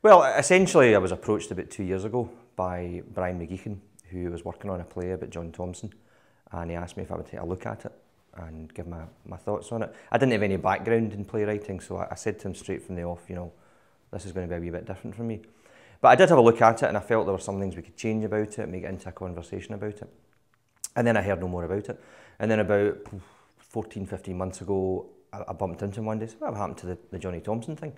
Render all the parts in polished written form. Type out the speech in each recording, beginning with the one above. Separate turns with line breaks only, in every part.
Well, essentially I was approached about 2 years ago by Brian McGeechan, who was working on a play about John Thomson, and he asked me if I would take a look at it and give my thoughts on it. I didn't have any background in playwriting, so I said to him straight from the off, you know, this is going to be a wee bit different for me. But I did have a look at it, and I felt there were some things we could change about it, make it into a conversation about it. And then I heard no more about it. And then about 14, 15 months ago, I bumped into him one day. So what happened to the Johnny Thomson thing?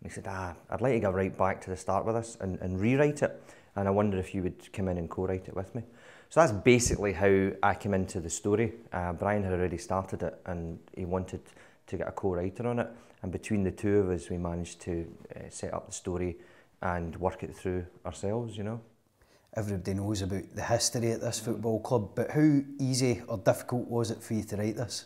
And he said, I'd like to go right back to the start with this and rewrite it. And I wonder if you would come in and co-write it with me. So that's basically how I came into the story. Brian had already started it, and he wanted to get a co-writer on it. And between the two of us, we managed to set up the story and work it through ourselves, you know.
Everybody knows about the history at this football club, but how easy or difficult was it for you to write this?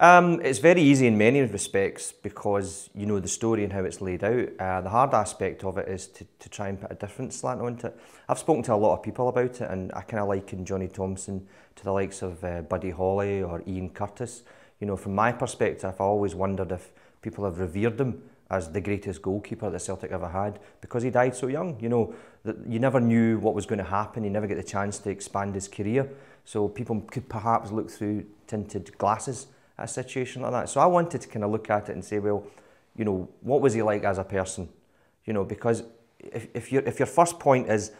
It's very easy in many respects because you know the story and how it's laid out. The hard aspect of it is to try and put a different slant onto it. I've spoken to a lot of people about it, and I kind of liken Johnny Thomson to the likes of Buddy Holly or Ian Curtis. You know, from my perspective, I always wondered if people have revered him as the greatest goalkeeper that Celtic ever had, because he died so young. You know, that you never knew what was going to happen. He never get the chance to expand his career. So people could perhaps look through tinted glasses at a situation like that. So I wanted to kind of look at it and say, well, you know, what was he like as a person? You know, because if your first point is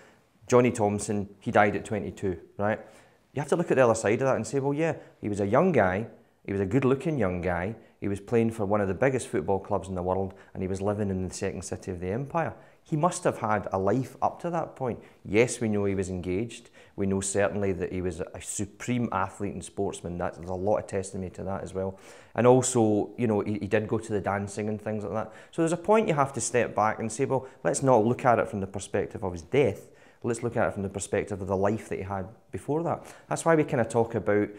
Johnny Thomson, he died at 22, right? You have to look at the other side of that and say, well, yeah, he was a young guy. He was a good-looking young guy. He was playing for one of the biggest football clubs in the world, and he was living in the second city of the empire. He must have had a life up to that point. Yes, we know he was engaged. We know certainly that he was a supreme athlete and sportsman. There's a lot of testimony to that as well. And also, you know, he did go to the dancing and things like that. So there's a point you have to step back and say, well, let's not look at it from the perspective of his death. Let's look at it from the perspective of the life that he had before that. That's why we kind of talk about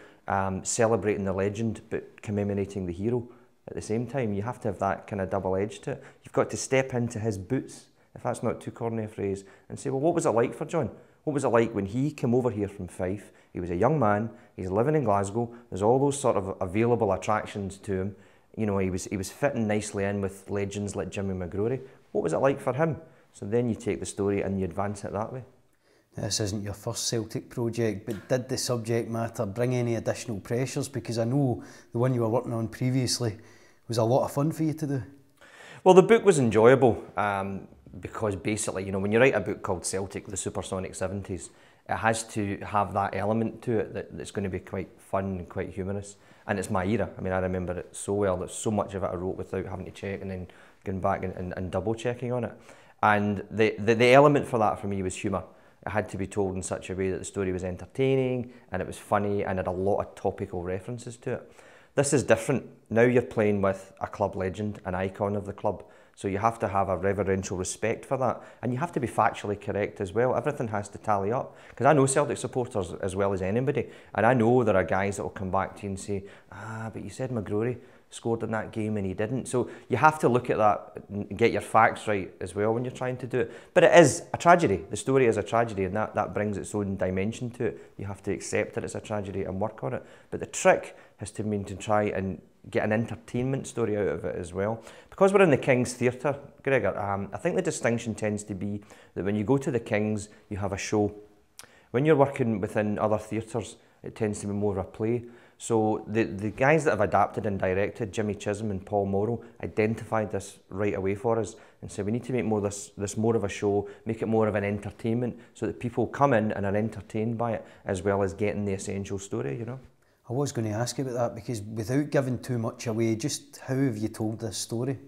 celebrating the legend but commemorating the hero at the same time. You have to have that kind of double edge to it. You've got to step into his boots, if that's not too corny a phrase, and say, well, what was it like for John? What was it like when he came over here from Fife? He was a young man, he's living in Glasgow, there's all those sort of available attractions to him. You know, he was fitting nicely in with legends like Jimmy McGrory. What was it like for him? So then you take the story and you advance it that way.
This isn't your first Celtic project, but did the subject matter bring any additional pressures? Because I know the one you were working on previously was a lot of fun for you to do.
Well, the book was enjoyable because basically, you know, when you write a book called Celtic, the Supersonic 70s, it has to have that element to it that's going to be quite fun and quite humorous. And it's my era. I mean, I remember it so well that so much of it I wrote without having to check and then going back and double checking on it. And the element for that for me was humour. It had to be told in such a way that the story was entertaining and it was funny and had a lot of topical references to it. This is different. Now you're playing with a club legend, an icon of the club. So you have to have a reverential respect for that. And you have to be factually correct as well. Everything has to tally up. Because I know Celtic supporters as well as anybody. And I know there are guys that will come back to you and say, but you said McGrory scored in that game and he didn't. So you have to look at that and get your facts right as well when you're trying to do it. But it is a tragedy. The story is a tragedy, and that brings its own dimension to it. You have to accept that it's a tragedy and work on it. But the trick has to be to try and get an entertainment story out of it as well. Because we're in the King's Theatre, Gregor, I think the distinction tends to be that when you go to the King's, you have a show. When you're working within other theatres, it tends to be more of a play. So the guys that have adapted and directed, Jimmy Chisholm and Paul Morrow, identified this right away for us and said we need to make this more of a show, make it more of an entertainment so that people come in and are entertained by it as well as getting the essential story, you know.
I was going to ask you about that because without giving too much away, just how have you told this story?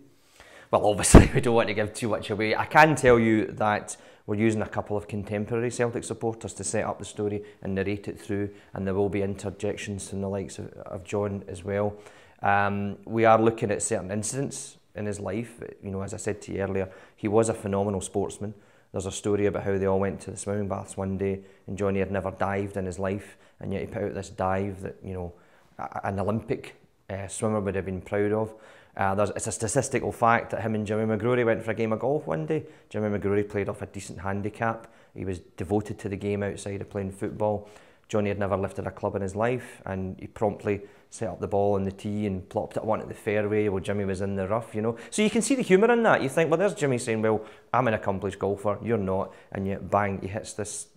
Well, obviously we don't want to give too much away. I can tell you that we're using a couple of contemporary Celtic supporters to set up the story and narrate it through, and there will be interjections from the likes of John as well. We are looking at certain incidents in his life. You know, as I said to you earlier, he was a phenomenal sportsman. There's a story about how they all went to the swimming baths one day and Johnny had never dived in his life, and yet he put out this dive that, you know, an Olympic swimmer would have been proud of. It's a statistical fact that him and Jimmy McGrory went for a game of golf one day. Jimmy McGrory played off a decent handicap. He was devoted to the game outside of playing football. Johnny had never lifted a club in his life, and he promptly set up the ball on the tee and plopped it onto the fairway while Jimmy was in the rough, you know. So you can see the humour in that. You think, well, there's Jimmy saying, well, I'm an accomplished golfer, you're not, and yet bang, he hits this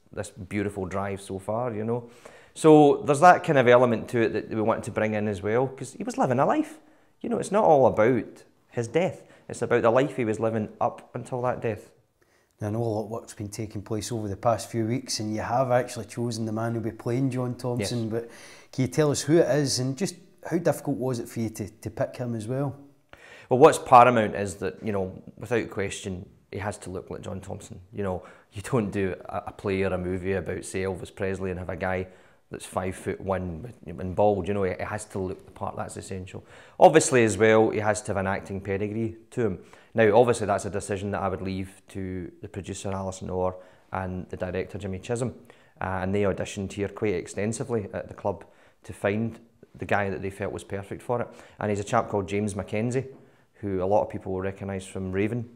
beautiful drive so far, you know. So there's that kind of element to it that we wanted to bring in as well, because he was living a life. You know, it's not all about his death. It's about the life he was living up until that death.
I know a lot of work's been taking place over the past few weeks, and you have actually chosen the man who'll be playing John Thomson, yes. But can you tell us who it is and just how difficult was it for you to pick him as well?
Well, what's paramount is that, you know, without question, he has to look like John Thomson. You know, you don't do a play or a movie about, say, Elvis Presley and have a guy that's 5'1" and bald. You know, it has to look the part. That's essential. Obviously, as well, he has to have an acting pedigree to him. Now, obviously, that's a decision that I would leave to the producer Alison Orr and the director Jimmy Chisholm, and they auditioned here quite extensively at the club to find the guy that they felt was perfect for it. And he's a chap called James Mackenzie, who a lot of people will recognise from Raven,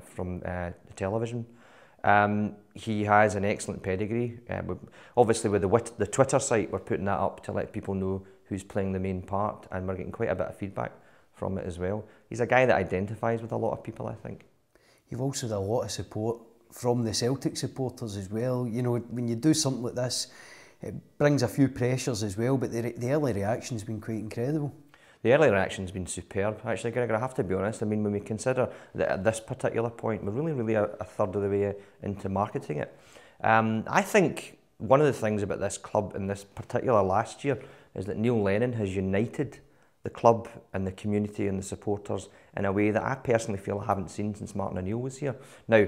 from the television. He has an excellent pedigree. Obviously, with the Twitter site, we're putting that up to let people know who's playing the main part, and we're getting quite a bit of feedback from it as well. He's a guy that identifies with a lot of people, I think.
You've also had a lot of support from the Celtic supporters as well. You know, when you do something like this, it brings a few pressures as well, but the early reaction's been quite incredible. The
early reaction's been superb, actually, Gregor, I have to be honest. I mean, when we consider that at this particular point, we're really a third of the way into marketing it. I think one of the things about this club in this particular last year is that Neil Lennon has united the club and the community and the supporters in a way that I personally feel I haven't seen since Martin O'Neill was here. Now,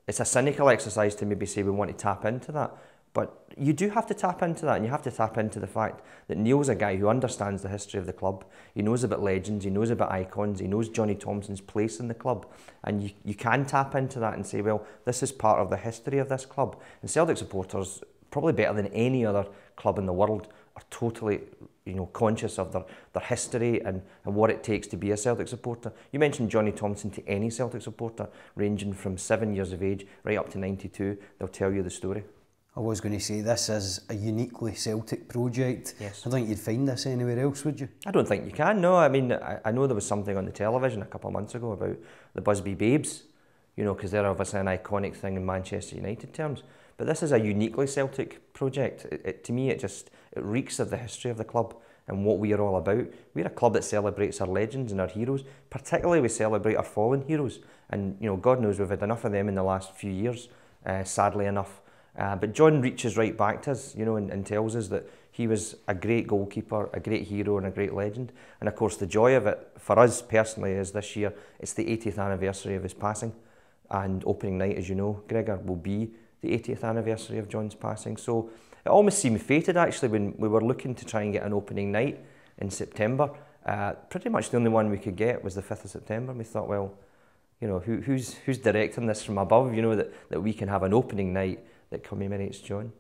it's a cynical exercise to maybe say we want to tap into that, but you do have to tap into that, and you have to tap into the fact that Neil's a guy who understands the history of the club. He knows about legends, he knows about icons, he knows Johnny Thomson's place in the club, and you can tap into that and say, well, this is part of the history of this club. And Celtic supporters, probably better than any other club in the world, are totally, you know, conscious of their history and what it takes to be a Celtic supporter. You mentioned Johnny Thomson to any Celtic supporter, ranging from 7 years of age right up to 92, they'll tell you the story.
I was going to say, this is a uniquely Celtic project.
Yes.
I don't think you'd find this anywhere else, would you?
I don't think you can, no. I mean, I know there was something on the television a couple of months ago about the Busby Babes, you know, because they're obviously an iconic thing in Manchester United terms. But this is a uniquely Celtic project. To me, it reeks of the history of the club and what we are all about. We're a club that celebrates our legends and our heroes. Particularly, we celebrate our fallen heroes. And, you know, God knows we've had enough of them in the last few years, sadly enough. But John reaches right back to us, you know, and tells us that he was a great goalkeeper, a great hero and a great legend. And of course, the joy of it, for us personally, is this year, it's the 80th anniversary of his passing. And opening night, as you know, Gregor, will be the 80th anniversary of John's passing. So it almost seemed fated, actually, when we were looking to try and get an opening night in September. Pretty much the only one we could get was the 5th of September. And we thought, well, you know, who's directing this from above, you know, that we can have an opening night that commemorates John.